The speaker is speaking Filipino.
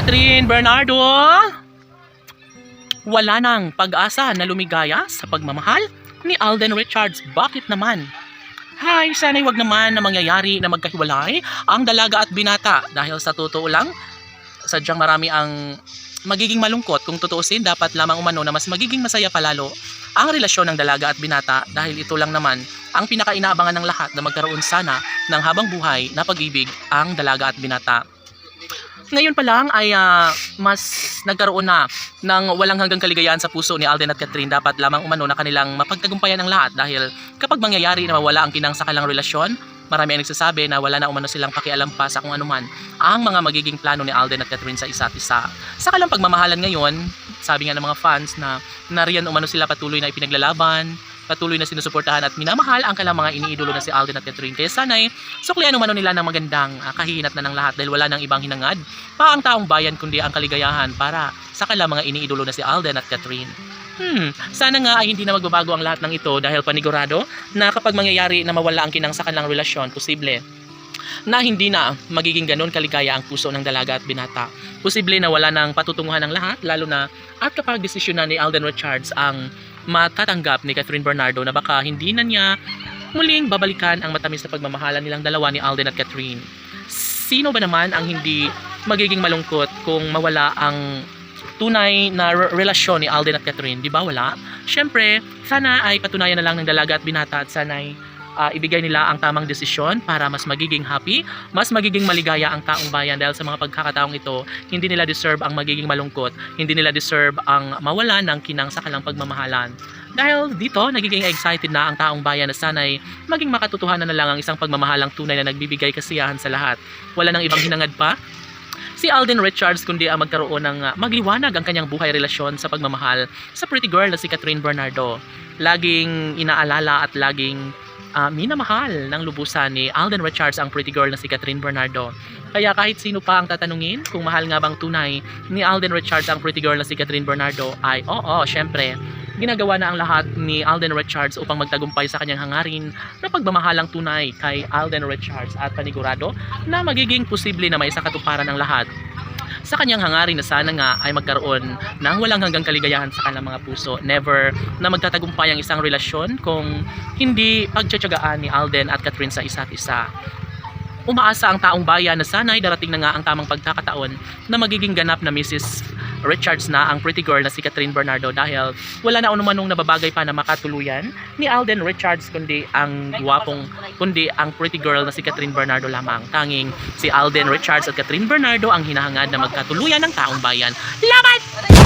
Catherine Bernardo, wala nang pag-asa na lumigaya sa pagmamahal ni Alden Richards. Bakit naman? Hay, sana'y wag naman na mangyayari na magkahiwalay ang dalaga at binata dahil sa totoo lang, sadyang marami ang magiging malungkot kung tutuusin. Dapat lamang umano na mas magiging masaya palalo ang relasyon ng dalaga at binata dahil ito lang naman ang pinakainaabangan ng lahat na magkaroon sana ng habang buhay na pag-ibig ang dalaga at binata. Ngayon pa lang ay mas nagkaroon na ng walang hanggang kaligayahan sa puso ni Alden at Catherine. Dapat lamang umano na kanilang mapagtagumpayan ang lahat dahil kapag mangyayari na mawala ang kinangsakalang relasyon, marami ang nagsasabi na wala na umano silang pakialam pa sa kung anuman ang mga magiging plano ni Alden at Catherine sa isa't isa. Sa kalang pagmamahalan ngayon, sabi nga ng mga fans na nariyan umano sila patuloy na ipinaglalaban, patuloy na sinusuportahan at minamahal ang kanilang mga iniidolo na si Alden at Catherine. Kaya sana'y suklian umano nila ng magandang kahihinat na ng lahat dahil wala nang ibang hinangad pa ang taong bayan kundi ang kaligayahan para sa kanilang mga iniidolo na si Alden at Catherine. Sana nga ay hindi na magbabago ang lahat ng ito dahil panigurado na kapag mangyayari na mawala ang kinangsakan ng relasyon, posible na hindi na magiging ganun kaligaya ang puso ng dalaga at binata. Posible na wala nang patutunguhan ng lahat, lalo na at kapag desisyon na ni Alden Richards ang matatanggap ni Catherine Bernardo na baka hindi na niya muling babalikan ang matamis na pagmamahalan nilang dalawa ni Alden at Catherine. Sino ba naman ang hindi magiging malungkot kung mawala ang tunay na relasyon ni Alden at Catherine? Di ba wala? Siyempre, sana ay patunayan na lang ng dalaga at binata at sana ay ibigay nila ang tamang desisyon para mas magiging happy, mas magiging maligaya ang taong bayan dahil sa mga pagkakataong ito, hindi nila deserve ang magiging malungkot, hindi nila deserve ang mawala ng kinangsakalang pagmamahalan. Dahil dito, nagiging excited na ang taong bayan na sana'y maging makatotohanan na lang ang isang pagmamahalang tunay na nagbibigay kasiyahan sa lahat. Wala nang ibang hinangad pa si Alden Richards kundi ang magkaroon ng magliwanag ang kanyang buhay relasyon sa pagmamahal sa pretty girl na si Catherine Bernardo. Laging inaalala at laging minamahal ng lubusan ni Alden Richards ang pretty girl na si Catherine Bernardo. Kaya kahit sino pa ang tatanungin kung mahal nga bang tunay ni Alden Richards ang pretty girl na si Catherine Bernardo, ay oo, syempre ginagawa na ang lahat ni Alden Richards upang magtagumpay sa kanyang hangarin na pagmamahalang tunay kay Alden Richards at panigurado na magiging posible na maisakatuparan ang lahat sa kanyang hangarin na sana nga ay magkaroon ng walang hanggang kaligayahan sa kanilang mga puso. Never na magtatagumpay ang isang relasyon kung hindi pagtsatsagaan ni Alden at Catherine sa isa't isa. Umaasa ang taong bayan na sana ay darating na nga ang tamang pagkakataon na magiging ganap na Mrs. Richards na ang pretty girl na si Catherine Bernardo dahil wala na unumanong nababagay pa na makatuluyan ni Alden Richards kundi ang pretty girl na si Catherine Bernardo lamang. Tanging si Alden Richards at Catherine Bernardo ang hinahangad na magkatuluyan ng taong bayan. Laban!